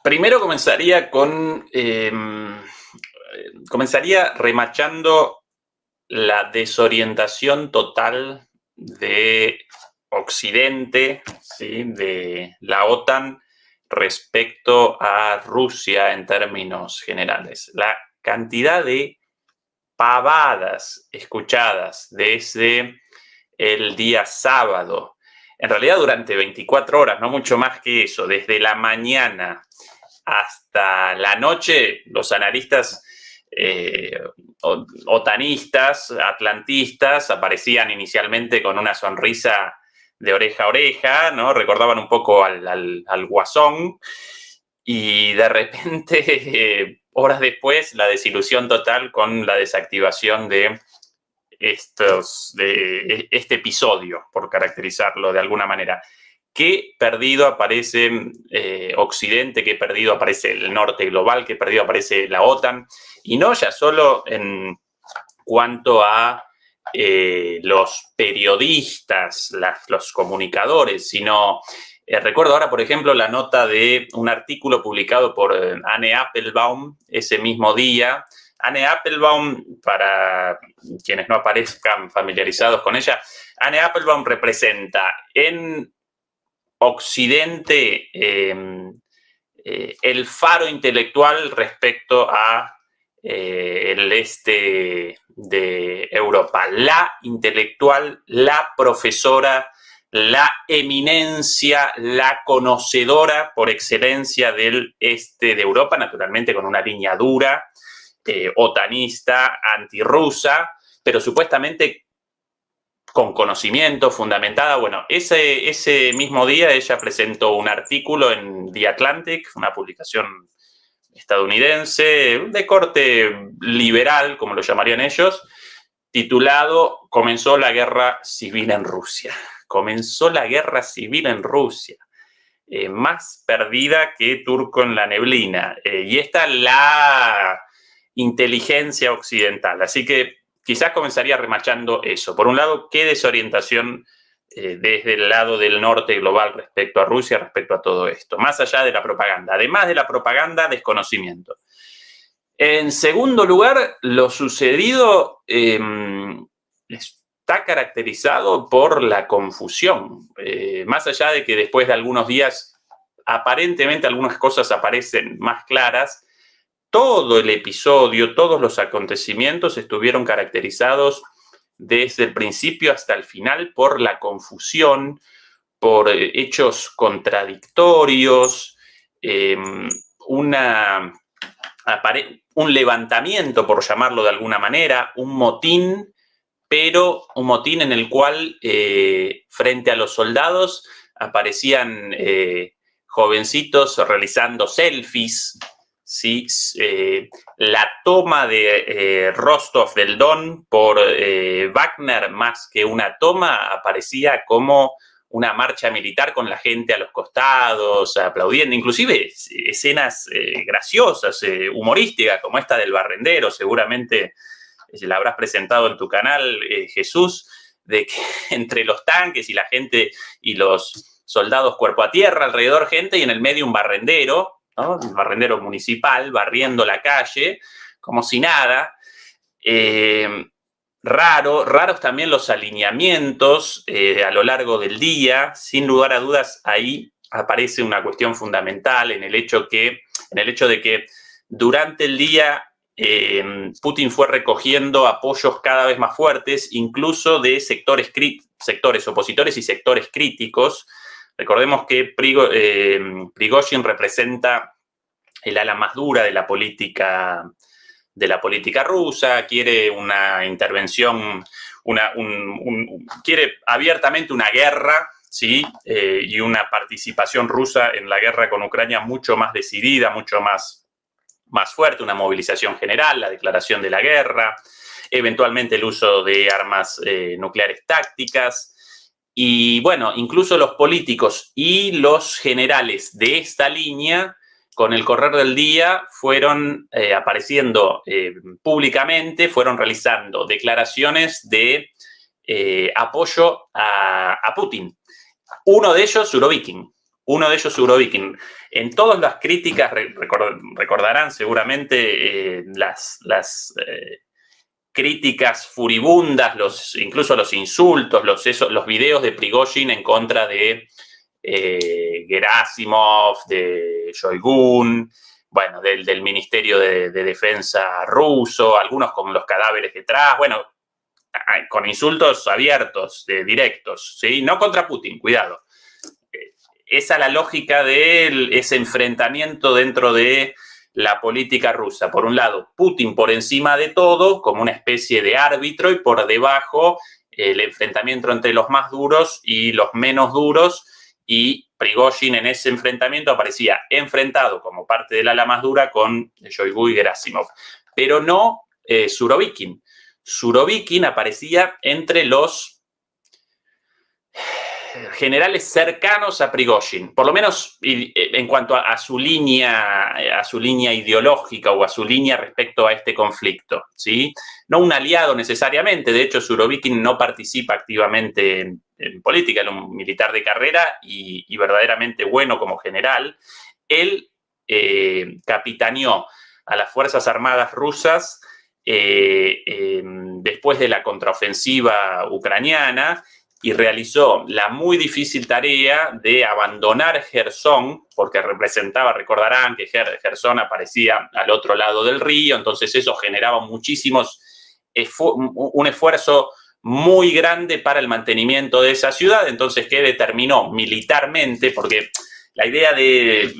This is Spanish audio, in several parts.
Primero comenzaría remachando la desorientación total de Occidente, ¿sí? De la OTAN respecto a Rusia en términos generales. La cantidad de pavadas escuchadas desde el día sábado, en realidad durante 24 horas, no mucho más que eso, desde la mañana hasta la noche, los analistas otanistas, atlantistas, aparecían inicialmente con una sonrisa de oreja a oreja, ¿no? Recordaban un poco al Guasón, y de repente, horas después, la desilusión total con la desactivación de este episodio, por caracterizarlo de alguna manera. Qué perdido aparece Occidente, qué perdido aparece el norte global, qué perdido aparece la OTAN, y no ya solo en cuanto a los periodistas, los comunicadores, sino recuerdo ahora, por ejemplo, la nota de un artículo publicado por Anne Applebaum ese mismo día. Anne Applebaum, para quienes no aparezcan familiarizados con ella, Anne Applebaum representa en Occidente el faro intelectual respecto a el este de Europa. La intelectual, la profesora, la eminencia, la conocedora por excelencia del este de Europa, naturalmente con una línea dura, otanista, antirrusa, pero supuestamente con conocimiento, fundamentada. Bueno, ese mismo día ella presentó un artículo en The Atlantic, una publicación estadounidense de corte liberal, como lo llamarían ellos, titulado "Comenzó la guerra civil en Rusia". Comenzó la guerra civil en Rusia. Más perdida que Turco en la neblina. Y esta es la inteligencia occidental. Así que quizás comenzaría remachando eso. Por un lado, qué desorientación desde el lado del norte global respecto a Rusia, respecto a todo esto, más allá de la propaganda. Además de la propaganda, desconocimiento. En segundo lugar, lo sucedido está caracterizado por la confusión. Más allá de que después de algunos días, aparentemente algunas cosas aparecen más claras, todo el episodio, todos los acontecimientos estuvieron caracterizados desde el principio hasta el final por la confusión, por hechos contradictorios, un levantamiento, por llamarlo de alguna manera, un motín, pero un motín en el cual frente a los soldados aparecían jovencitos realizando selfies, ¿sí? La toma de Rostov del Don por Wagner, más que una toma, aparecía como una marcha militar con la gente a los costados, aplaudiendo, inclusive escenas graciosas, humorísticas, como esta del barrendero, seguramente la habrás presentado en tu canal, Jesús, de que entre los tanques y la gente y los soldados cuerpo a tierra, alrededor gente, y en el medio un barrendero, ¿no? Un barrendero municipal barriendo la calle, como si nada. Raros también los alineamientos a lo largo del día. Sin lugar a dudas, ahí aparece una cuestión fundamental en el hecho de que durante el día Putin fue recogiendo apoyos cada vez más fuertes, incluso de sectores opositores y sectores críticos. Recordemos que Prigozhin representa el ala más dura de la política rusa, quiere una intervención, quiere abiertamente una guerra, ¿sí? Y una participación rusa en la guerra con Ucrania mucho más decidida, mucho más fuerte, una movilización general, la declaración de la guerra, eventualmente el uso de armas nucleares tácticas. Y bueno, incluso los políticos y los generales de esta línea, con el correr del día, fueron apareciendo públicamente, fueron realizando declaraciones de apoyo a Putin. Uno de ellos, Surovikin. Uno de ellos, Surovikin. En todas las críticas, recordarán seguramente las críticas furibundas, incluso los insultos, los videos de Prigozhin en contra de Gerasimov, de Shoigu, bueno, del Ministerio de Defensa ruso, algunos con los cadáveres detrás, bueno, con insultos abiertos, directos, ¿sí? No contra Putin, cuidado. Esa es la lógica de ese enfrentamiento dentro de la política rusa. Por un lado, Putin por encima de todo, como una especie de árbitro, y por debajo el enfrentamiento entre los más duros y los menos duros, y Prigozhin en ese enfrentamiento aparecía enfrentado como parte del ala más dura con Shoigu y Gerasimov, pero no Surovikin. Surovikin aparecía entre los generales cercanos a Prigozhin, por lo menos en cuanto a su línea ideológica o a su línea respecto a este conflicto, ¿sí? No un aliado necesariamente, de hecho Surovikin no participa activamente en política, era un militar de carrera y verdaderamente bueno como general. Él capitaneó a las Fuerzas Armadas rusas después de la contraofensiva ucraniana, y realizó la muy difícil tarea de abandonar Jersón, porque recordarán que Jersón aparecía al otro lado del río, entonces eso generaba un esfuerzo muy grande para el mantenimiento de esa ciudad, entonces que determinó militarmente, porque la idea de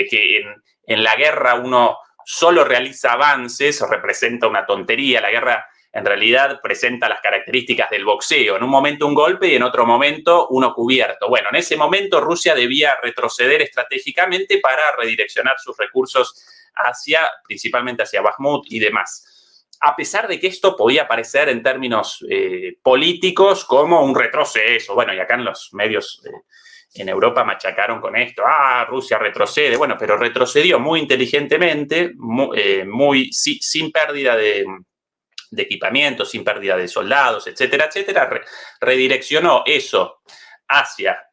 que en la guerra uno solo realiza avances representa una tontería. La guerra en realidad presenta las características del boxeo. En un momento un golpe y en otro momento uno cubierto. Bueno, en ese momento Rusia debía retroceder estratégicamente para redireccionar sus recursos principalmente hacia Bakhmut y demás. A pesar de que esto podía parecer en términos políticos como un retroceso. Bueno, y acá en los medios en Europa machacaron con esto. Rusia retrocede. Bueno, pero retrocedió muy inteligentemente, sin pérdida de equipamiento, sin pérdida de soldados, etcétera, etcétera, redireccionó eso hacia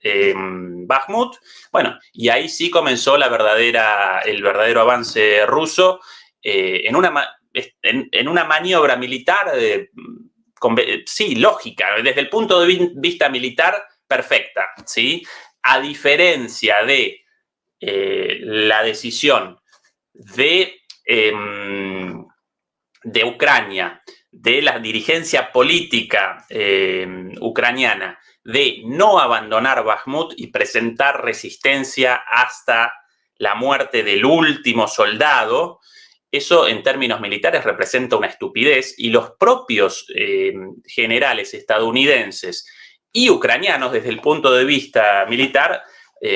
Bakhmut. Bueno, y ahí sí comenzó el verdadero avance ruso en una maniobra militar, sí, lógica, desde el punto de vista militar, perfecta, ¿sí? A diferencia de la decisión de Ucrania, de la dirigencia política ucraniana, de no abandonar Bakhmut y presentar resistencia hasta la muerte del último soldado, eso en términos militares representa una estupidez, y los propios generales estadounidenses y ucranianos, desde el punto de vista militar,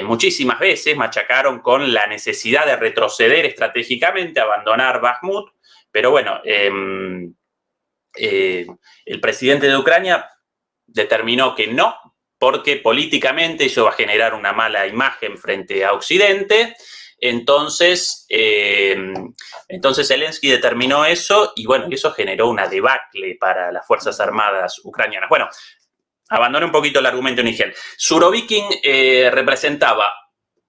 muchísimas veces machacaron con la necesidad de retroceder estratégicamente, abandonar Bakhmut. Pero bueno, el presidente de Ucrania determinó que no, porque políticamente eso va a generar una mala imagen frente a Occidente. Entonces Zelensky determinó eso, y bueno, eso generó una debacle para las Fuerzas Armadas ucranianas. Bueno, abandoné un poquito el argumento inicial. Surovikin representaba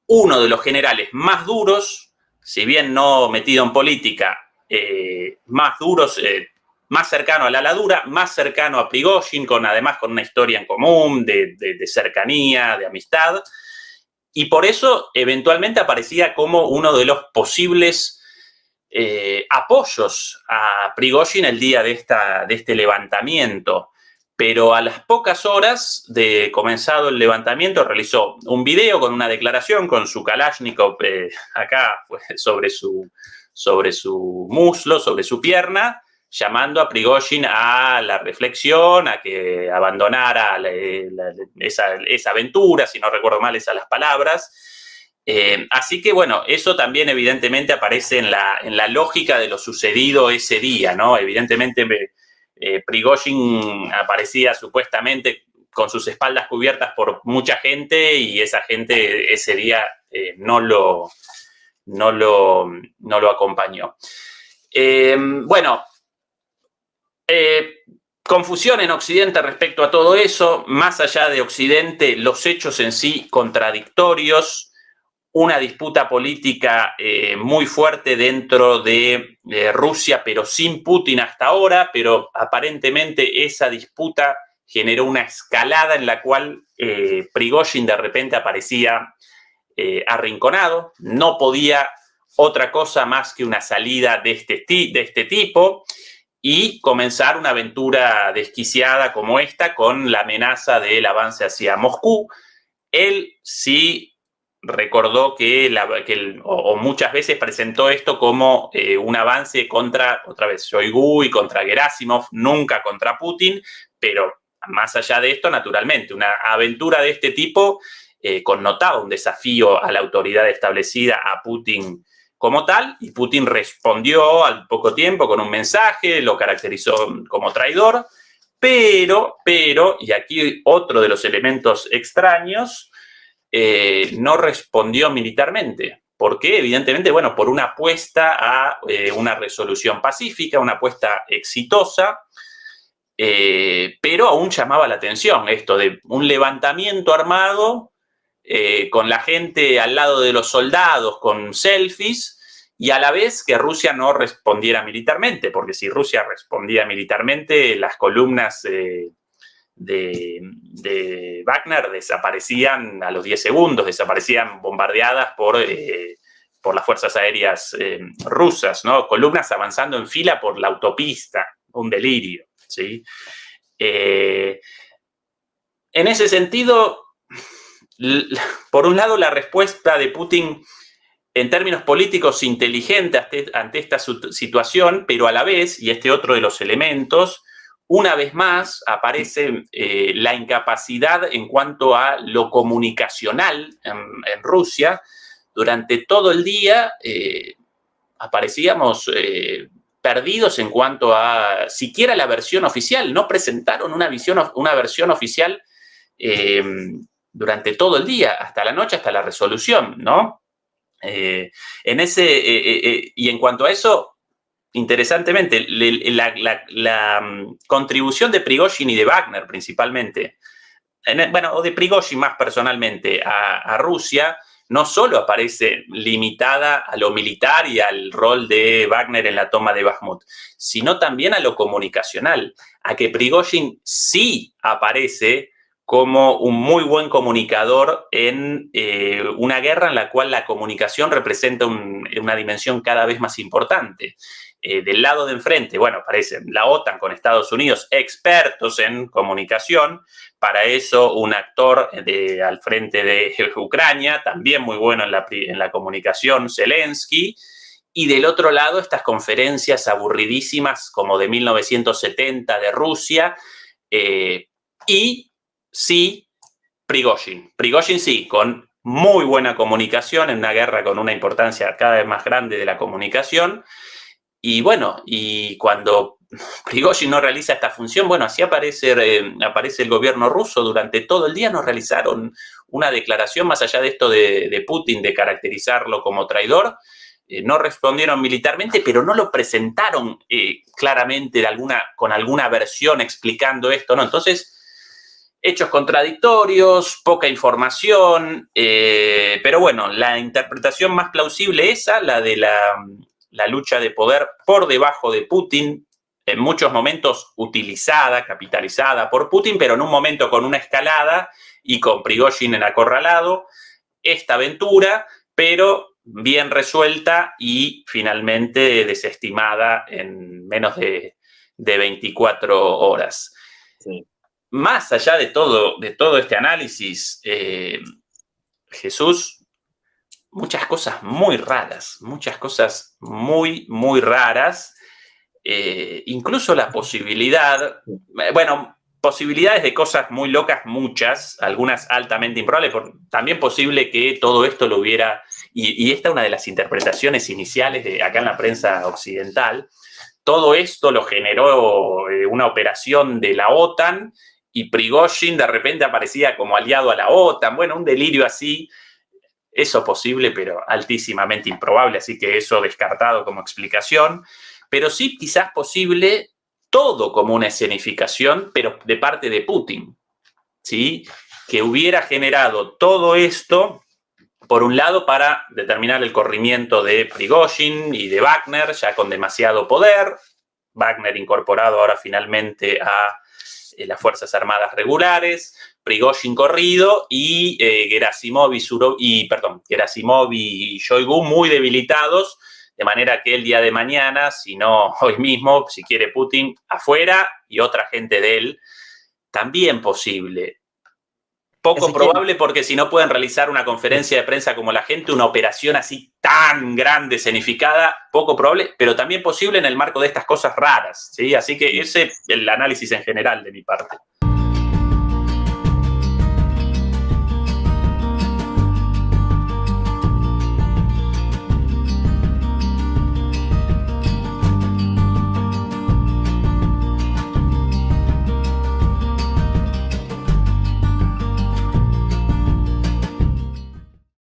uno de los generales más duros, si bien no metido en política, más duros, más cercano a la dura, más cercano a Prigozhin, además con una historia en común de cercanía, de amistad, y por eso eventualmente aparecía como uno de los posibles apoyos a Prigozhin el día de este levantamiento. Pero a las pocas horas de comenzado el levantamiento realizó un video con una declaración con su Kalashnikov acá sobre su muslo, sobre su pierna, llamando a Prigozhin a la reflexión, a que abandonara esa aventura, si no recuerdo mal, esas las palabras. Así que, bueno, eso también evidentemente aparece en la lógica de lo sucedido ese día, ¿no? Evidentemente Prigozhin aparecía supuestamente con sus espaldas cubiertas por mucha gente, y esa gente ese día no lo acompañó. Bueno, Confusión en Occidente respecto a todo eso, más allá de Occidente, los hechos en sí contradictorios, una disputa política muy fuerte dentro de Rusia, pero sin Putin hasta ahora, pero aparentemente esa disputa generó una escalada en la cual Prigozhin de repente aparecía arrinconado, no podía otra cosa más que una salida de este tipo y comenzar una aventura desquiciada como esta con la amenaza del avance hacia Moscú. Él sí recordó o muchas veces presentó esto como un avance contra, otra vez, Shoigu y contra Gerasimov, nunca contra Putin, pero más allá de esto, naturalmente, una aventura de este tipo connotaba un desafío a la autoridad establecida, a Putin como tal, y Putin respondió al poco tiempo con un mensaje, lo caracterizó como traidor, pero, y aquí otro de los elementos extraños, no respondió militarmente. ¿Por qué? Evidentemente, bueno, por una apuesta a una resolución pacífica, una apuesta exitosa, pero aún llamaba la atención esto de un levantamiento armado con la gente al lado de los soldados, con selfies, y a la vez que Rusia no respondiera militarmente, porque si Rusia respondía militarmente, las columnas de Wagner desaparecían a los 10 segundos, desaparecían bombardeadas por las fuerzas aéreas rusas, ¿no? Columnas avanzando en fila por la autopista, un delirio, ¿sí? En ese sentido, por un lado, la respuesta de Putin en términos políticos inteligente ante esta situación, pero a la vez, y este otro de los elementos, una vez más aparece la incapacidad en cuanto a lo comunicacional en Rusia. Durante todo el día aparecíamos perdidos en cuanto a siquiera la versión oficial. No presentaron una versión oficial durante todo el día, hasta la noche, hasta la resolución, ¿no? Y en cuanto a eso, interesantemente, la contribución de Prigozhin y de Wagner principalmente, o de Prigozhin más personalmente a Rusia, no solo aparece limitada a lo militar y al rol de Wagner en la toma de Bakhmut, sino también a lo comunicacional, a que Prigozhin sí aparece como un muy buen comunicador en una guerra en la cual la comunicación representa una dimensión cada vez más importante. Del lado de enfrente, bueno, aparece la OTAN con Estados Unidos, expertos en comunicación. Para eso, un actor al frente de Ucrania, también muy bueno en la comunicación, Zelensky. Y del otro lado, estas conferencias aburridísimas como de 1970 de Rusia. Y sí, Prigozhin sí, con muy buena comunicación en una guerra con una importancia cada vez más grande de la comunicación. Y bueno, y cuando Prigozhin no realiza esta función, bueno, así aparece el gobierno ruso. Durante todo el día no realizaron una declaración más allá de esto de Putin, de caracterizarlo como traidor. No respondieron militarmente, pero no lo presentaron claramente con alguna versión explicando esto, ¿no? Entonces, hechos contradictorios, poca información, pero bueno, la interpretación más plausible es esa, la de la lucha de poder por debajo de Putin, en muchos momentos utilizada, capitalizada por Putin, pero en un momento con una escalada y con Prigozhin en acorralado, esta aventura, pero bien resuelta y finalmente desestimada en menos de 24 horas. Sí. Más allá de todo este análisis, Jesús, muchas cosas muy raras, muchas cosas muy, muy raras, incluso la posibilidad, posibilidades de cosas muy locas, muchas, algunas altamente improbables, también posible que todo esto lo hubiera, y esta es una de las interpretaciones iniciales de acá en la prensa occidental, todo esto lo generó una operación de la OTAN, y Prigozhin de repente aparecía como aliado a la OTAN, bueno, un delirio así. Eso posible, pero altísimamente improbable, así que eso descartado como explicación. Pero sí quizás posible todo como una escenificación, pero de parte de Putin, ¿sí? Que hubiera generado todo esto, por un lado, para determinar el corrimiento de Prigozhin y de Wagner, ya con demasiado poder, Wagner incorporado ahora finalmente a las Fuerzas Armadas regulares, Prigozhin corrido y Gerasimov y Shoigu muy debilitados, de manera que el día de mañana, si no hoy mismo, si quiere Putin, afuera y otra gente de él, también posible. Poco Ezequiel, probable porque si no pueden realizar una conferencia de prensa como la gente, una operación así tan grande, escenificada, poco probable, pero también posible en el marco de estas cosas raras, ¿sí? Así que ese es el análisis en general de mi parte.